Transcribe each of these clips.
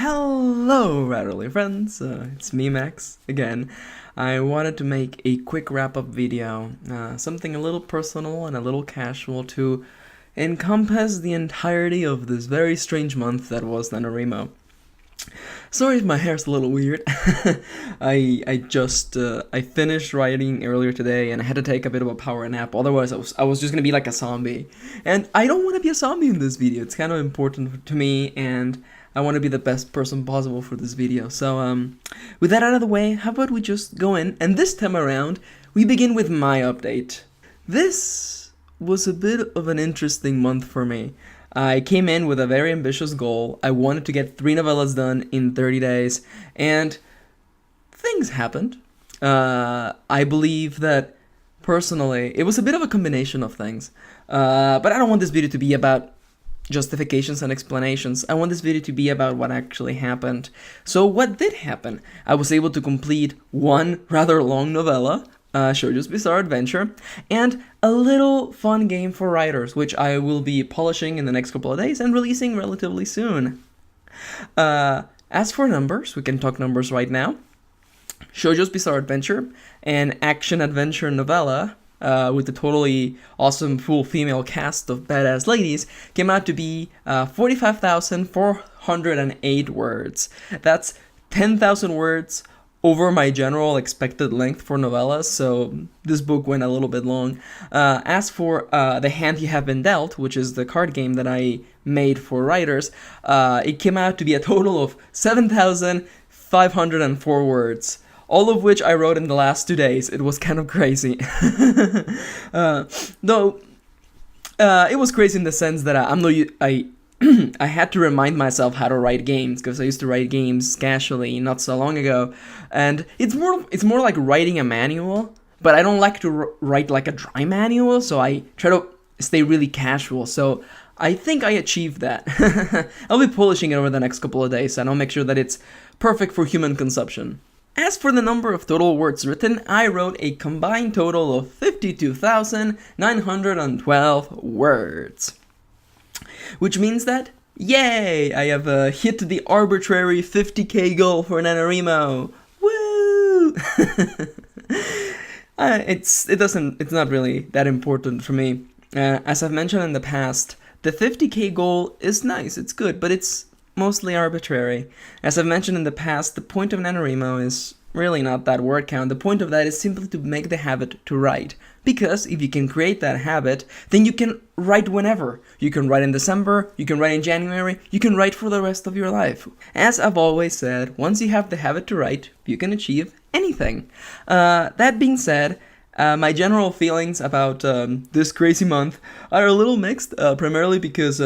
Hello, Ratterly friends, it's me, Max, again. I wanted to make a quick wrap-up video, something a little personal and a little casual to encompass the entirety of this very strange month that was NaNoWriMo. Sorry if my hair's a little weird. I finished writing earlier today and I had to take a bit of a power nap, otherwise I was just gonna be like a zombie. And I don't want to be a zombie in this video, it's kind of important to me and I want to be the best person possible for this video. So with that out of the way, how about we just go in, and this time around, we begin with my update. This was a bit of an interesting month for me. I came in with a very ambitious goal. I wanted to get 3 novellas done in 30 days, and things happened. I believe that, personally, it was a bit of a combination of things. But I don't want this video to be about justifications and explanations. I want this video to be about what actually happened. So what did happen? I was able to complete one rather long novella, Shoujo's Bizarre Adventure, and a little fun game for writers, which I will be polishing in the next couple of days and releasing relatively soon. As for numbers, we can talk numbers right now. Shoujo's Bizarre Adventure, an action-adventure novella, with a totally awesome full female cast of badass ladies, came out to be 45,408 words. That's 10,000 words over my general expected length for novellas, so this book went a little bit long. As for The Hand You Have Been Dealt, which is the card game that I made for writers, it came out to be a total of 7,504 words. All of which I wrote in the last 2 days. It was kind of crazy. Though, it was crazy in the sense that I had to remind myself how to write games, because I used to write games casually not so long ago. And it's more like writing a manual, but I don't like to write like a dry manual, so I try to stay really casual. So I think I achieved that. I'll be polishing it over the next couple of days, and I'll make sure that it's perfect for human consumption. As for the number of total words written, I wrote a combined total of 52,912 words. Which means that, yay, I have hit the arbitrary 50k goal for NaNoWriMo. Woo! It's not really that important for me. As I've mentioned in the past, the 50k goal is nice, it's good, but it's mostly arbitrary. As I've mentioned in the past, the point of NaNoWriMo is really not that word count. The point of that is simply to make the habit to write. Because if you can create that habit, then you can write whenever. You can write in December, you can write in January, you can write for the rest of your life. As I've always said, once you have the habit to write, you can achieve anything. That being said, my general feelings about this crazy month are a little mixed, primarily because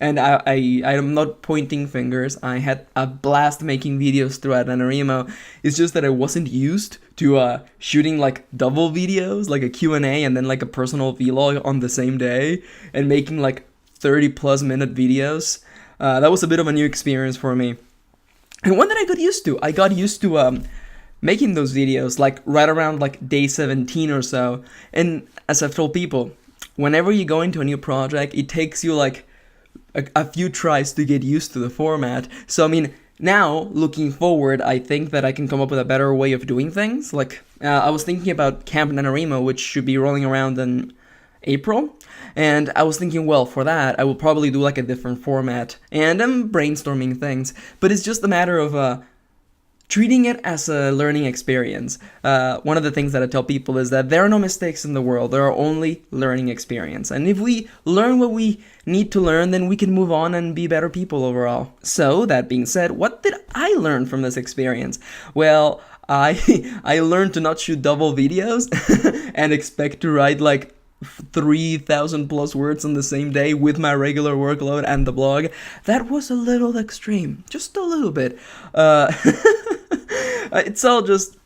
and I'm not pointing fingers. I had a blast making videos throughout NaNoWriMo. It's just that I wasn't used to shooting like double videos, like a Q&A and then like a personal vlog on the same day, and making like 30+ minute videos. That was a bit of a new experience for me. And one that I got used to. I got used to making those videos like right around like day 17 or so. And as I've told people, whenever you go into a new project, it takes you like a few tries to get used to the format. So I mean, now looking forward, I think that I can come up with a better way of doing things. Like I was thinking about Camp NaNoWriMo, which should be rolling around in April, and I was thinking, well, for that I will probably do like a different format, and I'm brainstorming things, but it's just a matter of treating it as a learning experience. One of the things that I tell people is that there are no mistakes in the world, there are only learning experience. And if we learn what we need to learn, then we can move on and be better people overall. So, that being said, what did I learn from this experience? Well, I learned to not shoot double videos and expect to write like 3,000 plus words on the same day with my regular workload and the blog. That was a little extreme, just a little bit. It's all just,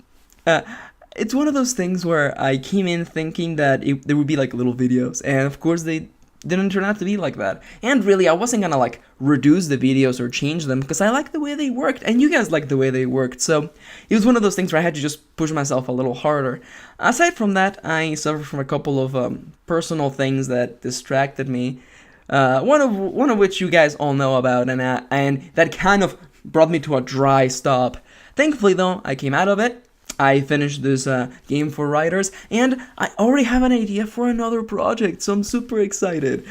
it's one of those things where I came in thinking that there would be like little videos, and of course they didn't turn out to be like that. And really, I wasn't gonna like reduce the videos or change them, because I like the way they worked, and you guys like the way they worked, so it was one of those things where I had to just push myself a little harder. Aside from that, I suffered from a couple of personal things that distracted me, one of which you guys all know about, and that kind of brought me to a dry stop. Thankfully, though, I came out of it. I finished this game for writers, and I already have an idea for another project, so I'm super excited.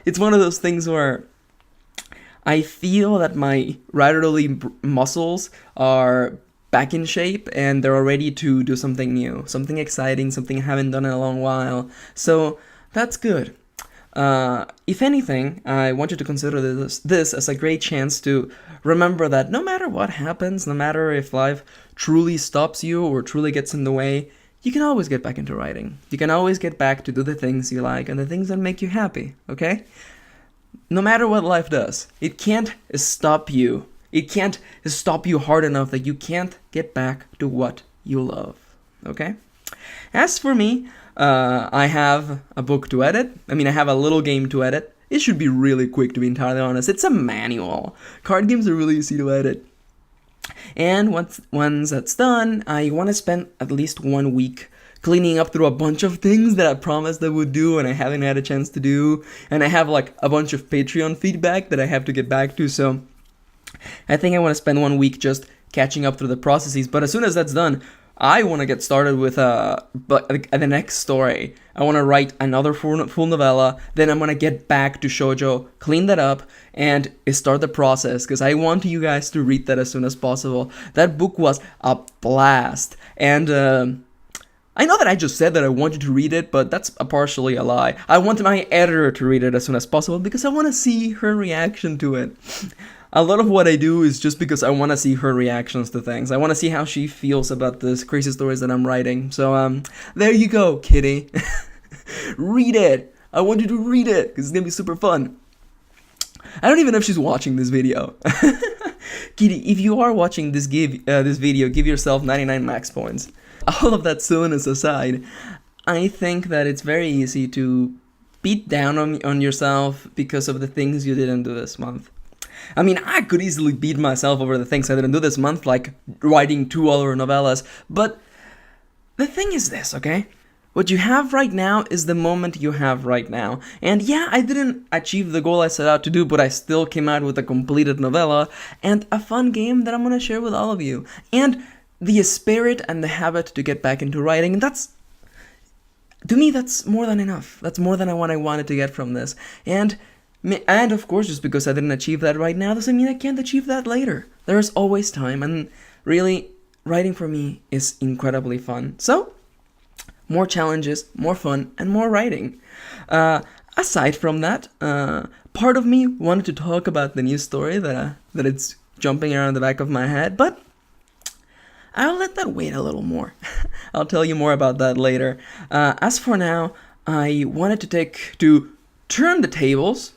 It's one of those things where I feel that my writerly muscles are back in shape, and they're ready to do something new, something exciting, something I haven't done in a long while. So that's good. If anything, I want you to consider this as a great chance to remember that no matter what happens, no matter if life truly stops you or truly gets in the way, you can always get back into writing. You can always get back to do the things you like and the things that make you happy, okay? No matter what life does, it can't stop you. It can't stop you hard enough that you can't get back to what you love, okay? As for me, I have a book to edit. I have a little game to edit. It should be really quick, to be entirely honest. It's a manual. Card games are really easy to edit. And once that's done, I want to spend at least 1 week cleaning up through a bunch of things that I promised I would do and I haven't had a chance to do. And I have like a bunch of Patreon feedback that I have to get back to. So I think I want to spend 1 week just catching up through the processes. But as soon as that's done, I want to get started with the next story. I want to write another full novella. Then I'm going to get back to shoujo, clean that up, and start the process. Because I want you guys to read that as soon as possible. That book was a blast. And I know that I just said that I want you to read it, but that's partially a lie. I want my editor to read it as soon as possible because I want to see her reaction to it. A lot of what I do is just because I want to see her reactions to things. I want to see how she feels about this crazy stories that I'm writing. So, there you go, kitty. Read it. I want you to read it because it's going to be super fun. I don't even know if she's watching this video. Kitty, if you are watching this video, give yourself 99 max points. All of that silliness aside, I think that it's very easy to beat down on yourself because of the things you didn't do this month. I could easily beat myself over the things I didn't do this month, like writing 2 other novellas, but the thing is this, okay? What you have right now is the moment you have right now. And yeah, I didn't achieve the goal I set out to do, but I still came out with a completed novella and a fun game that I'm going to share with all of you. And the spirit and the habit to get back into writing, and to me, that's more than enough. That's more than what I wanted to get from this. And of course, just because I didn't achieve that right now doesn't mean I can't achieve that later. There is always time, and really, writing for me is incredibly fun. So, more challenges, more fun, and more writing. Aside from that, part of me wanted to talk about the new story that it's jumping around the back of my head, but I'll let that wait a little more. I'll tell you more about that later. As for now, I wanted to turn the tables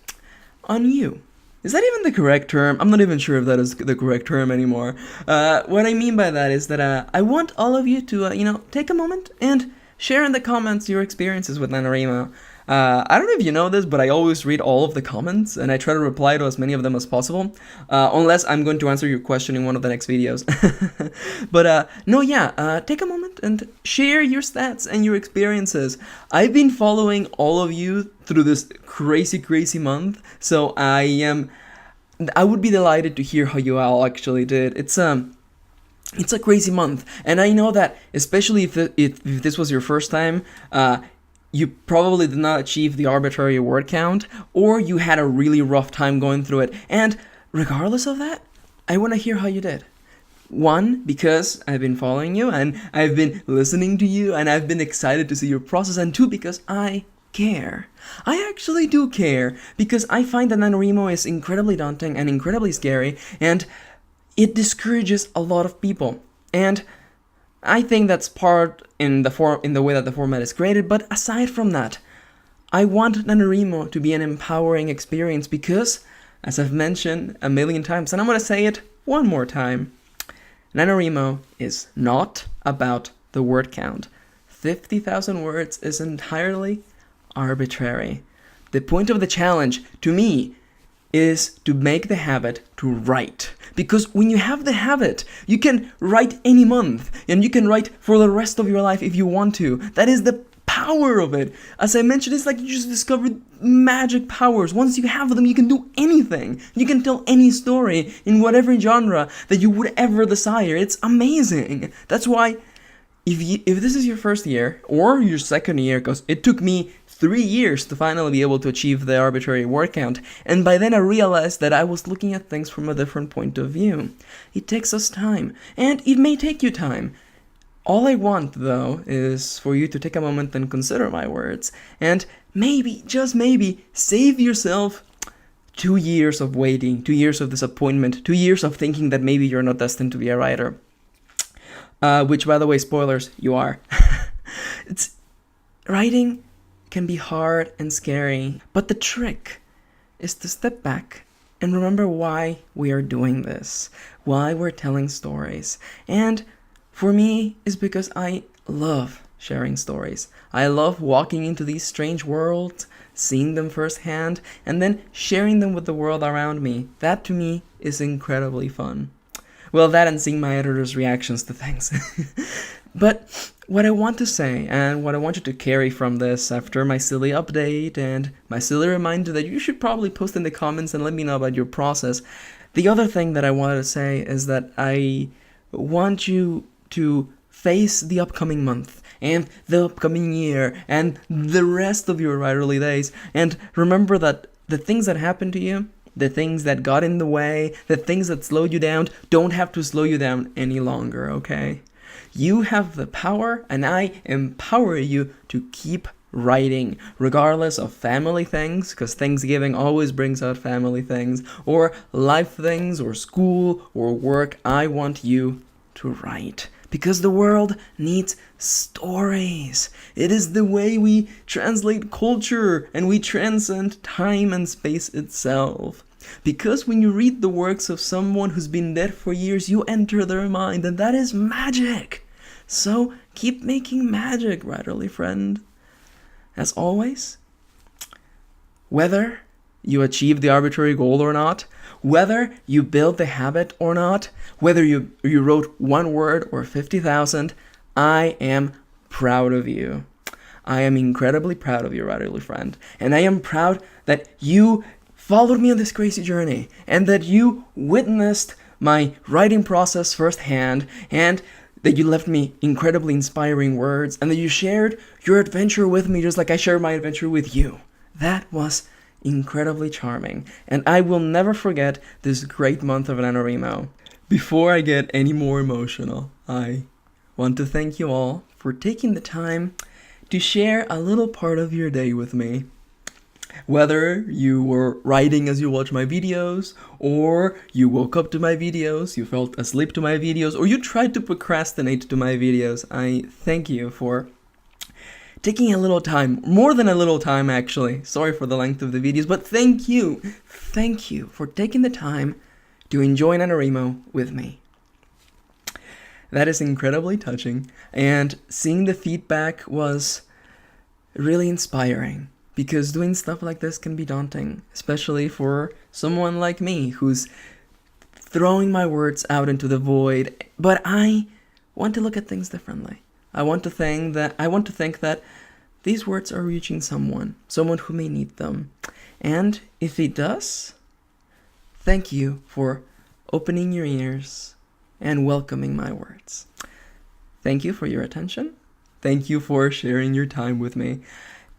on you. Is that even the correct term? I'm not even sure if that is the correct term anymore. What I mean by that is that I want all of you to, take a moment and share in the comments your experiences with NaNoWriMo. I don't know if you know this, but I always read all of the comments, and I try to reply to as many of them as possible, unless I'm going to answer your question in one of the next videos. But, take a moment and share your stats and your experiences. I've been following all of you through this crazy month, so I would be delighted to hear how you all actually did. It's a crazy month, and I know that, especially if this was your first time, you probably did not achieve the arbitrary word count, or you had a really rough time going through it. And regardless of that, I want to hear how you did. 1, because I've been following you, and I've been listening to you, and I've been excited to see your process. And 2, because I care. I actually do care, because I find that NaNoWriMo is incredibly daunting and incredibly scary, and it discourages a lot of people. And I think that's part in the way that the format is created, but aside from that, I want NaNoWriMo to be an empowering experience because, as I've mentioned a million times, and I'm going to say it one more time, NaNoWriMo is not about the word count. 50,000 words is entirely arbitrary. The point of the challenge, to me, is to make the habit to write. Because when you have the habit, you can write any month, and you can write for the rest of your life if you want to. That is the power of it. As I mentioned, it's like you just discovered magic powers. Once you have them, you can do anything. You can tell any story in whatever genre that you would ever desire. It's amazing. That's why if this is your first year or your second year, because it took me 3 years to finally be able to achieve the arbitrary word count, and by then I realized that I was looking at things from a different point of view. It takes us time, and it may take you time. All I want, though, is for you to take a moment and consider my words, and maybe, just maybe, save yourself 2 years of waiting, 2 years of disappointment, 2 years of thinking that maybe you're not destined to be a writer. Which, by the way, spoilers, you are. Writing can be hard and scary, but the trick is to step back and remember why we are doing this, why we're telling stories. And for me, it's because I love sharing stories. I love walking into these strange worlds, seeing them firsthand, and then sharing them with the world around me. That to me is incredibly fun. Well, that and seeing my editor's reactions to things. But what I want to say, and what I want you to carry from this after my silly update and my silly reminder that you should probably post in the comments and let me know about your process. The other thing that I wanted to say is that I want you to face the upcoming month and the upcoming year and the rest of your writerly days, and remember that the things that happen to you, the things that got in the way, the things that slowed you down, don't have to slow you down any longer, okay? You have the power, and I empower you to keep writing, regardless of family things, because Thanksgiving always brings out family things, or life things, or school, or work. I want you to write, because the world needs stories. It is the way we translate culture, and we transcend time and space itself. Because when you read the works of someone who's been dead for years, you enter their mind, and that is magic. So keep making magic, writerly friend. As always, whether you achieve the arbitrary goal or not, whether you build the habit or not, whether you wrote 1 word or 50,000, I am proud of you. I am incredibly proud of you, writerly friend. And I am proud that you followed me on this crazy journey, and that you witnessed my writing process firsthand, and that you left me incredibly inspiring words, and that you shared your adventure with me just like I shared my adventure with you. That was incredibly charming, and I will never forget this great month of NaNoWriMo. Before I get any more emotional, I want to thank you all for taking the time to share a little part of your day with me. Whether you were writing as you watched my videos, or you woke up to my videos, you fell asleep to my videos, or you tried to procrastinate to my videos, I thank you for taking a little time, more than a little time actually. Sorry for the length of the videos, but thank you for taking the time to enjoy NaNoWriMo with me. That is incredibly touching, and seeing the feedback was really inspiring. Because doing stuff like this can be daunting, especially for someone like me who's throwing my words out into the void. But I want to look at things differently. I want to think that these words are reaching someone who may need them. And if it does, thank you for opening your ears and welcoming my words. Thank you for your attention. Thank you for sharing your time with me.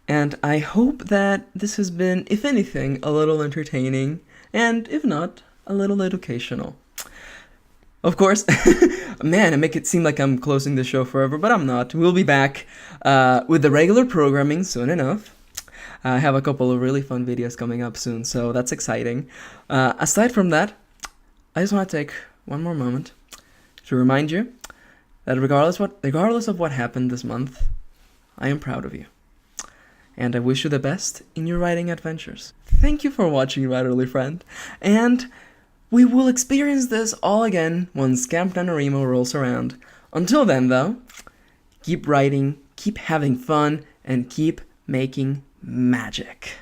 And I hope that this has been, if anything, a little entertaining, and if not, a little educational. Of course, man, I make it seem like I'm closing the show forever, but I'm not. We'll be back with the regular programming soon enough. I have a couple of really fun videos coming up soon, so that's exciting. Aside from that, I just want to take one more moment to remind you that regardless of what happened this month, I am proud of you. And I wish you the best in your writing adventures. Thank you for watching, writerly friend, and we will experience this all again once Camp NaNoWriMo rolls around. Until then, though, keep writing, keep having fun, and keep making magic.